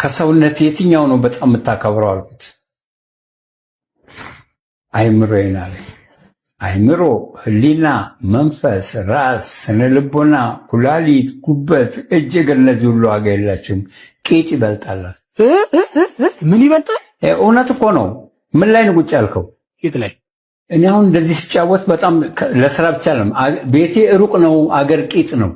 ከሰውነት የትኛው ነው በጣም የምታከብረው አልኩት። አይምሮዬን አለ። አይምሮ፣ ህሊና፣ መንፈስ፣ ራስ፣ ስነልቦና፣ ኩላሊት፣ ጉበት፣ እጅ፣ እግር እነዚህ ሁሉ ዋጋ የላቸውም። ቂጥ ይበልጣል። ምን ይበልጣል? እውነት እኮ ነው። ምን ላይ ነው ቁጭ ያልከው? ቂጥ ላይ። እኔ አሁን እንደዚህ ሲጫወት በጣም ለስራ ብቻ ነው። ቤቴ ሩቅ ነው፣ አገር ቂጥ ነው።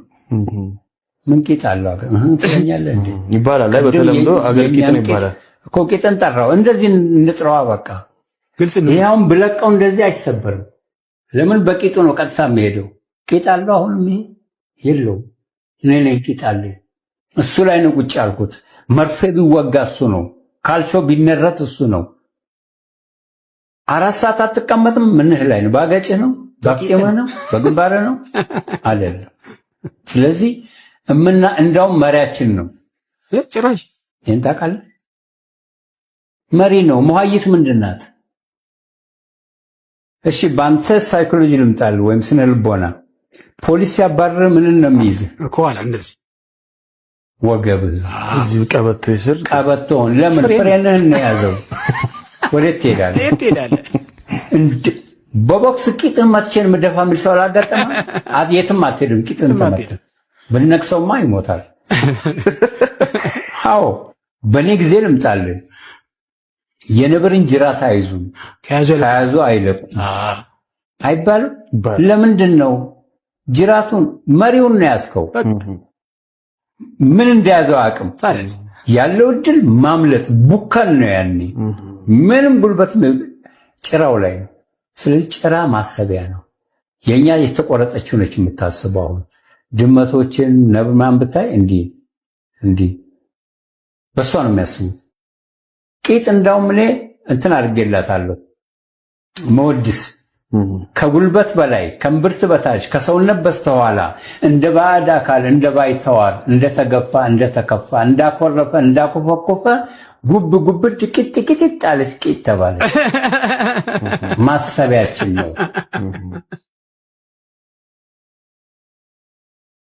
ምን ቂጥ አለው አገር ትለኛለህ እንዴ? ይባላል ላይ በተለምዶ አገር ቂጥ ነው ይባላል እኮ። ቂጥን ጠራው። እንደዚህ እንጥራዋ በቃ ግልጽ ነው። ይሄ አሁን ብለቀው እንደዚህ አይሰበርም። ለምን በቂጡ ነው ቀጥታ የሚሄደው። ቂጥ አለው አሁንም ይሄ የለውም። እኔ ነኝ ቂጥ አለ። እሱ ላይ ነው ቁጭ ያልኩት። መርፌ ቢወጋ እሱ ነው፣ ካልሾ ቢነረት እሱ ነው። 4 ሰዓት አትቀመጥም። ምንህ ላይ ነው? ባገጭህ ነው? ባቅቴምህ ነው? በግንባርህ ነው? አይደለም። ስለዚህ እንዳውም መሪያችን ነው። ጭራሽ ይሄን ታውቃለህ? መሪ ነው። መሀይት ምንድን ናት? እሺ በአንተ ሳይኮሎጂ ልምጣል ወይም ስነ ልቦና። ፖሊስ ሲያባርር ምንን ነው የሚይዝህ? ከኋላ እንደዚህ ወገብህ፣ እዚህ ቀበቶ ይስር ቀበቶን። ለምን? ፍሬንህን ነው የያዘው። ወዴት ትሄዳለህ? የት ትሄዳለህ? በቦክስ ቂጥን መትቼን ምደፋ የሚል ሰው አላጋጠመም? የትም አትሄድም። ቂጥን ተመትተህ ብነክሰውማ ይሞታል። አዎ በእኔ ጊዜ ልምጣልህ። የነብርን ጅራት አይዙም፣ ከያዙ አይለቁም አይባልም? ለምንድን ነው? ጅራቱን መሪውን ነው ያዝከው። ምን እንደያዘው አቅም ያለው እድል ማምለጥ ቡካን ነው። ያኔ ምንም ጉልበት ጭራው ላይ ነው። ስለዚህ ጭራ ማሰቢያ ነው። የኛ የተቆረጠችው ነች የምታስበው። አሁን ድመቶችን ነብማን ብታይ እንዲህ በሷ ነው የሚያስቡት። ቂጥ እንዳውም እኔ እንትን አድርጌላታለሁ መወድስ ከጉልበት በላይ ከእምብርት በታች ከሰውነት በስተኋላ እንደ ባዕድ አካል እንደ ባይተዋር እንደተገፋ እንደተከፋ እንዳኮረፈ እንዳኮፈኮፈ ጉብ ጥቂት ጣለች ቂጥ ተባለ። ማሰቢያችን ነው።